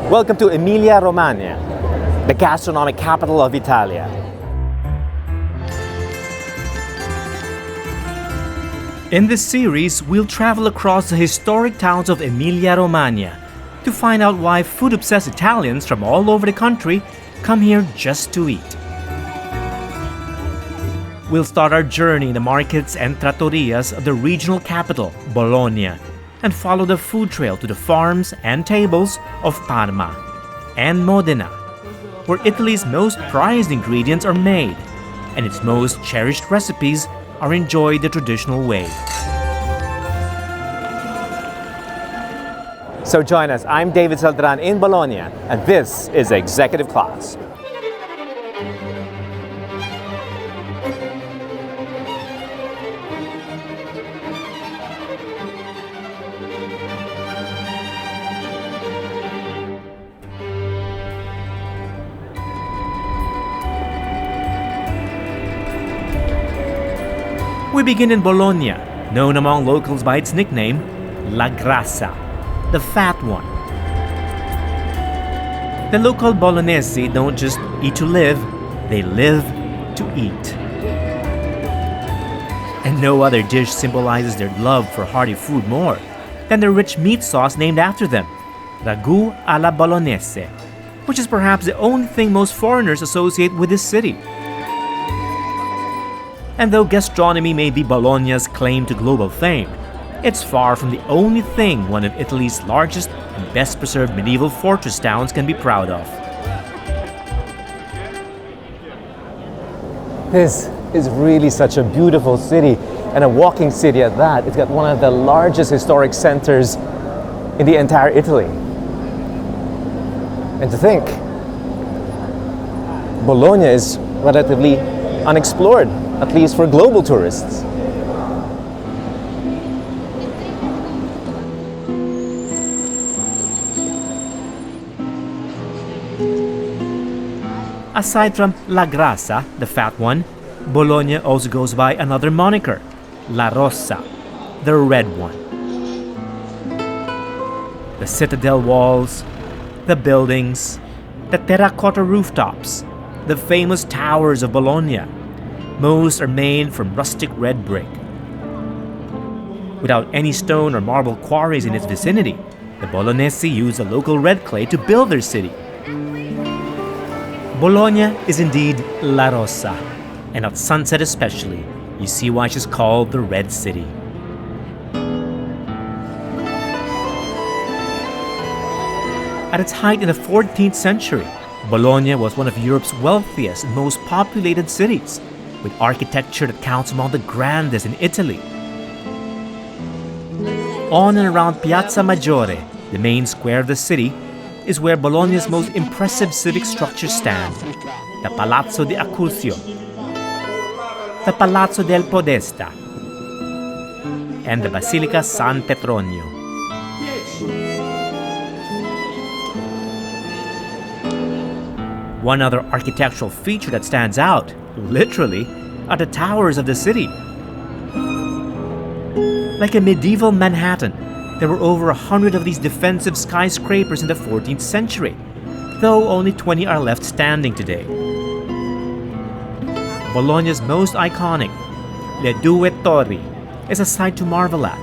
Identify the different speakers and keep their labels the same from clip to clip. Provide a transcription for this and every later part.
Speaker 1: Welcome to Emilia-Romagna, the gastronomic capital of Italia. In this series, we'll travel across the historic towns of Emilia-Romagna to find out why food-obsessed Italians from all over the country come here just to eat. We'll start our journey in the markets and trattorias of the regional capital, Bologna, and follow the food trail to the farms and tables of Parma and Modena, where Italy's most prized ingredients are made and its most cherished recipes are enjoyed the traditional way. So join us, I'm David Celdran in Bologna, and this is Executive Class. We begin in Bologna, known among locals by its nickname, La Grassa, the fat one. The local Bolognese don't just eat to live, they live to eat. And no other dish symbolizes their love for hearty food more than the rich meat sauce named after them, Ragù alla Bolognese, which is perhaps the only thing most foreigners associate with this city. And though gastronomy may be Bologna's claim to global fame, it's far from the only thing one of Italy's largest and best preserved medieval fortress towns can be proud of. This is really such a beautiful city, and a walking city at that. It's got one of the largest historic centers in the entire Italy. And to think, Bologna is relatively unexplored, at least for global tourists. Aside from La Grassa, the fat one, Bologna also goes by another moniker, La Rossa, the red one. The citadel walls, the buildings, the terracotta rooftops, the famous towers of Bologna, most are made from rustic red brick. Without any stone or marble quarries in its vicinity, the Bolognese use the local red clay to build their city. Bologna is indeed La Rossa, and at sunset especially, you see why she's called the Red City. At its height in the 14th century, Bologna was one of Europe's wealthiest and most populated cities, with architecture that counts among the grandest in Italy. On and around Piazza Maggiore, the main square of the city, is where Bologna's most impressive civic structures stand: the Palazzo di Accursio, the Palazzo del Podesta, and the Basilica San Petronio. One other architectural feature that stands out, literally, are the towers of the city. Like a medieval Manhattan, there were over 100 of these defensive skyscrapers in the 14th century, though only 20 are left standing today. Bologna's most iconic, Le Due Torri, is a sight to marvel at,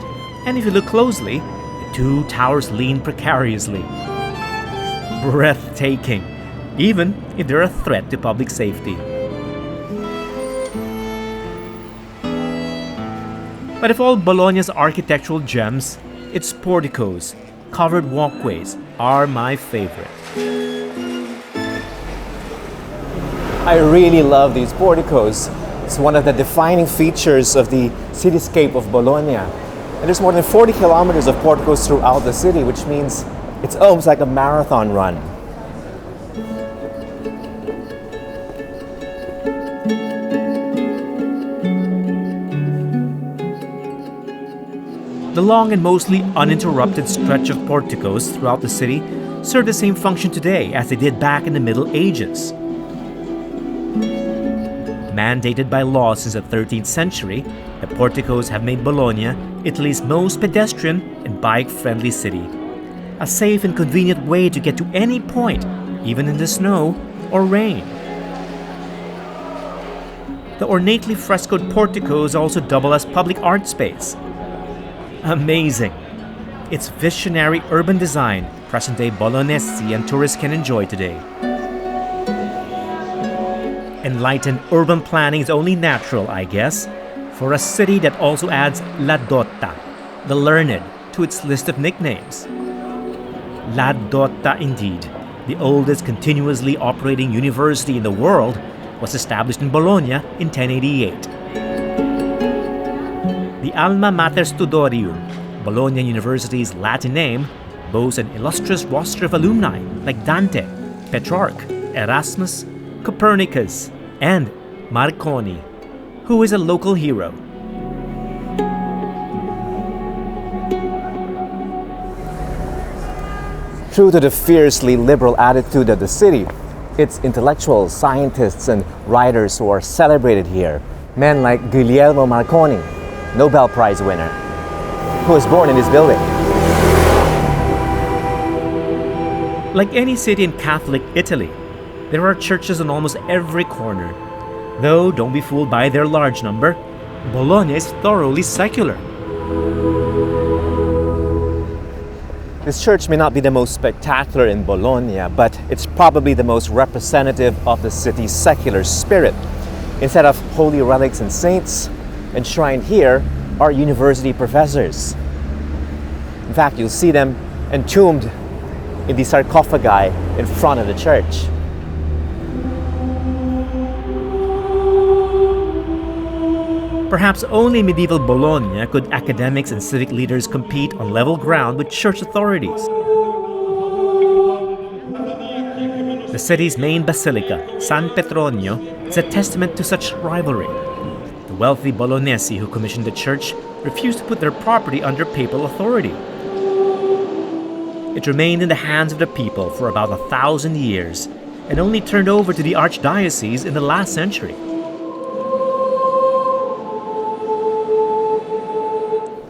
Speaker 1: and if you look closely, the two towers lean precariously. Breathtaking, even if they're a threat to public safety. But of all Bologna's architectural gems, its porticos, covered walkways, are my favorite. I really love these porticos. It's one of the defining features of the cityscape of Bologna. And there's more than 40 kilometers of porticos throughout the city, which means it's almost like a marathon run. The long and mostly uninterrupted stretch of porticos throughout the city serve the same function today as they did back in the Middle Ages. Mandated by law since the 13th century, the porticos have made Bologna Italy's most pedestrian and bike-friendly city. a safe and convenient way to get to any point, even in the snow or rain. The ornately frescoed porticos also double as public art space. Amazing! It's visionary urban design present-day Bolognesi and tourists can enjoy today. Enlightened urban planning is only natural, I guess, for a city that also adds La Dotta, the learned, to its list of nicknames. La Dotta, indeed, the oldest continuously operating university in the world, was established in Bologna in 1088. The Alma Mater Studorium, Bologna University's Latin name, boasts an illustrious roster of alumni like Dante, Petrarch, Erasmus, Copernicus, and Marconi, who is a local hero.
Speaker 2: True to the fiercely liberal attitude of the city, its intellectuals, scientists, and writers who are celebrated here, men like Guglielmo Marconi, Nobel Prize winner, who was born in this building.
Speaker 1: Like any city in Catholic Italy, there are churches on almost every corner. Though don't be fooled by their large number, Bologna is thoroughly secular.
Speaker 2: This church may not be the most spectacular in Bologna, but it's probably the most representative of the city's secular spirit. Instead of holy relics and saints, enshrined here are university professors. In fact, you'll see them entombed in the sarcophagi in front of the church.
Speaker 1: Perhaps only in medieval Bologna could academics and civic leaders compete on level ground with church authorities. The city's main basilica, San Petronio, is a testament to such rivalry. The wealthy Bolognesi who commissioned the church refused to put their property under papal authority. It remained in the hands of the people for about 1,000 years and only turned over to the archdiocese in the last century.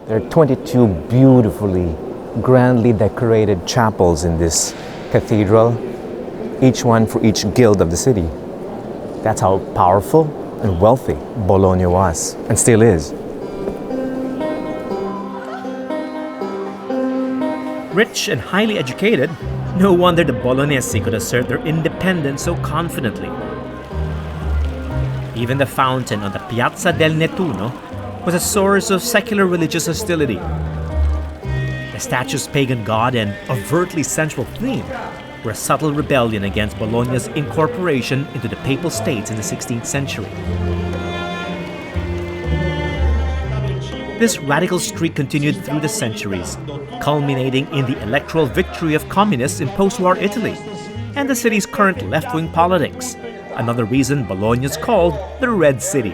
Speaker 2: There are 22 beautifully, grandly decorated chapels in this cathedral, each one for each guild of the city. That's how powerful and wealthy Bologna was, and still is.
Speaker 1: Rich and highly educated, no wonder the Bolognesi could assert their independence so confidently. Even the fountain on the Piazza del Nettuno was a source of secular religious hostility. The statue's pagan god and overtly sensual theme were a subtle rebellion against Bologna's incorporation into the Papal States in the 16th century. This radical streak continued through the centuries, culminating in the electoral victory of communists in post-war Italy and the city's current left-wing politics, another reason Bologna is called the Red City.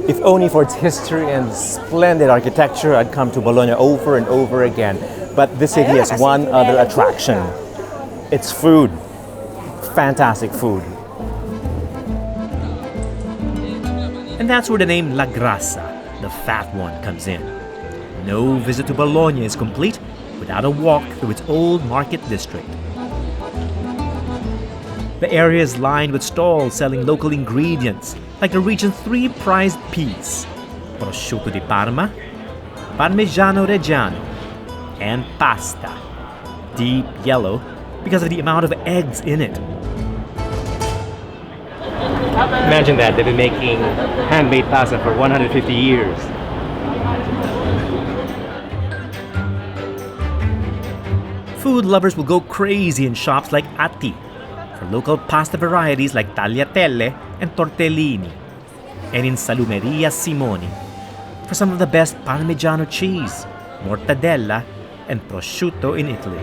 Speaker 2: If only for its history and splendid architecture, I'd come to Bologna over and over again. But this city has one other attraction. It's food. Fantastic food.
Speaker 1: And that's where the name La Grassa, the fat one, comes in. No visit to Bologna is complete without a walk through its old market district. The area is lined with stalls selling local ingredients, like the region's 3 prized peas, prosciutto di Parma, Parmigiano Reggiano, and pasta, deep yellow because of the amount of eggs in it.
Speaker 3: Imagine that, they've been making handmade pasta for 150 years.
Speaker 1: Food lovers will go crazy in shops like Atti for local pasta varieties like tagliatelle and tortellini, and in Salumeria Simoni for some of the best Parmigiano cheese, mortadella, and prosciutto in Italy.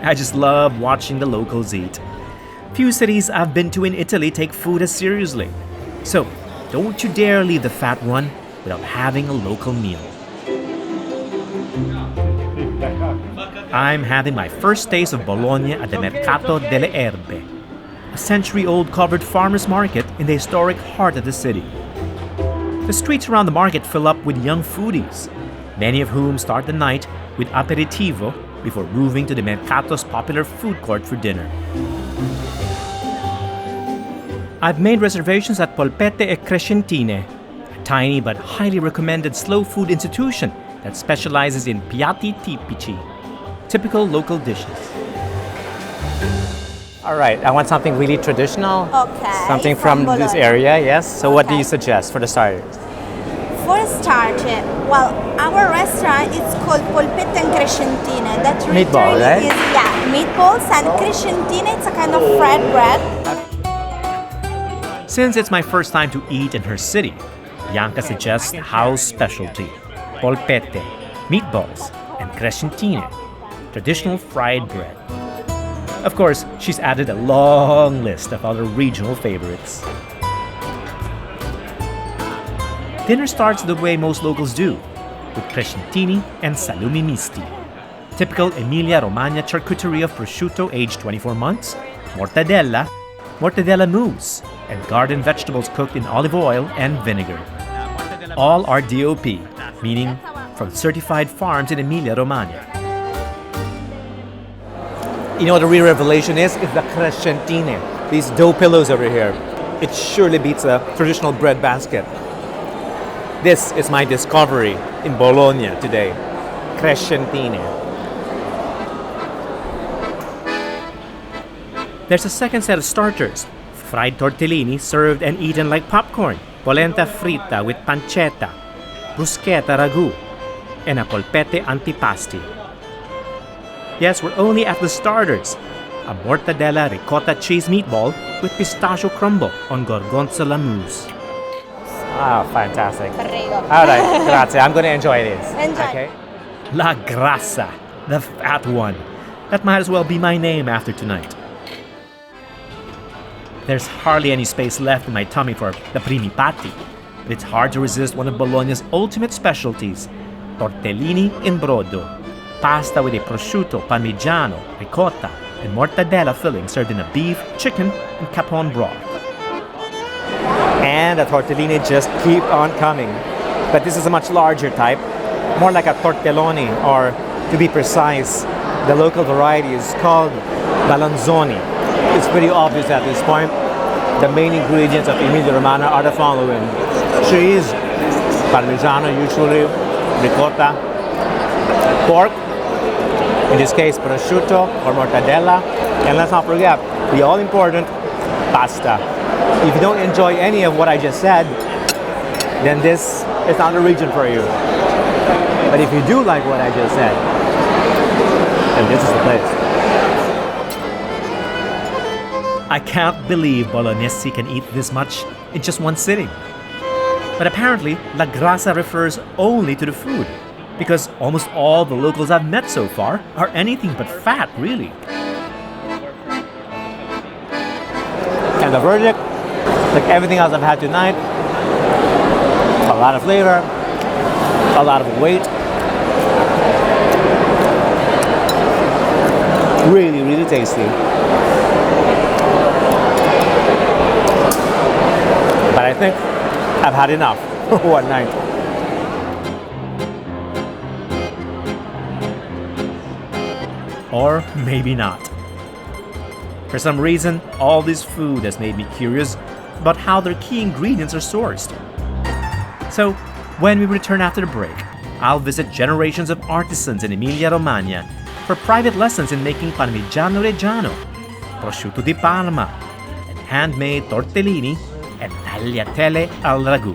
Speaker 1: I just love watching the locals eat. Few cities I've been to in Italy take food as seriously. So, don't you dare leave the fat one without having a local meal. I'm having my first taste of Bologna at the Mercato delle Erbe, a century-old covered farmers market in the historic heart of the city. The streets around the market fill up with young foodies, many of whom start the night with aperitivo before moving to the Mercato's popular food court for dinner. I've made reservations at Polpette e Crescentine, a tiny but highly recommended slow food institution that specializes in piatti tipici, typical local dishes.
Speaker 2: All right, I want something really traditional.
Speaker 4: Okay.
Speaker 2: Something from this
Speaker 4: Bologna.
Speaker 2: area, yes. So what do
Speaker 4: Okay.
Speaker 2: you suggest for the starters?
Speaker 4: For a start, well, our restaurant is called Polpette and Crescentine. That
Speaker 2: Meatball,
Speaker 4: literally
Speaker 2: right?
Speaker 4: is, meatballs, and Crescentine, it's a kind of fried bread.
Speaker 1: Since it's my first time to eat in her city, Bianca suggests house specialty, polpette, meatballs, and crescentine, traditional fried bread. Of course, she's added a long list of other regional favorites. Dinner starts the way most locals do, with crescentini and salumi misti, typical Emilia-Romagna charcuterie of prosciutto aged 24 months, mortadella, mortadella mousse, and garden vegetables cooked in olive oil and vinegar. All are DOP, meaning from certified farms in Emilia-Romagna.
Speaker 2: You know what the real revelation is? It's the crescentine. These dough pillows over here. It surely beats a traditional bread basket. This is my discovery in Bologna today. Crescentine.
Speaker 1: There's a second set of starters, fried tortellini served and eaten like popcorn, polenta fritta with pancetta, bruschetta ragu, and a polpette antipasti. Yes, we're only at the starters. A mortadella ricotta cheese meatball with pistachio crumble on gorgonzola mousse.
Speaker 2: Ah, fantastic.
Speaker 4: Prego.
Speaker 2: All right, grazie. I'm going to enjoy this.
Speaker 4: Enjoy.
Speaker 2: Okay.
Speaker 1: La grassa, the fat one. That might as well be my name after tonight. There's hardly any space left in my tummy for the primi patti, but it's hard to resist one of Bologna's ultimate specialties, tortellini in brodo, pasta with a prosciutto, parmigiano, ricotta, and mortadella filling served in a beef, chicken, and capon broth.
Speaker 2: And the tortellini just keep on coming. But this is a much larger type, more like a tortelloni, or to be precise, the local variety is called balanzoni. It's pretty obvious at this point. The main ingredients of Emilia-Romagna are the following: cheese, parmigiano usually, ricotta, pork, in this case prosciutto or mortadella, and let's not forget the all-important pasta. If you don't enjoy any of what I just said, then this is not a region for you. But if you do like what I just said, then this is the place.
Speaker 1: I can't believe Bolognese can eat this much in just one sitting. But apparently, La Grassa refers only to the food, because almost all the locals I've met so far are anything but fat, really.
Speaker 2: And the verdict, like everything else I've had tonight, a lot of flavor, a lot of weight. Really, really tasty. But I think I've had enough for one night.
Speaker 1: Or maybe not. For some reason, all this food has made me curious about how their key ingredients are sourced. So, when we return after the break, I'll visit generations of artisans in Emilia-Romagna for private lessons in making parmigiano reggiano, prosciutto di Parma, and handmade tortellini and tagliatelle al ragù.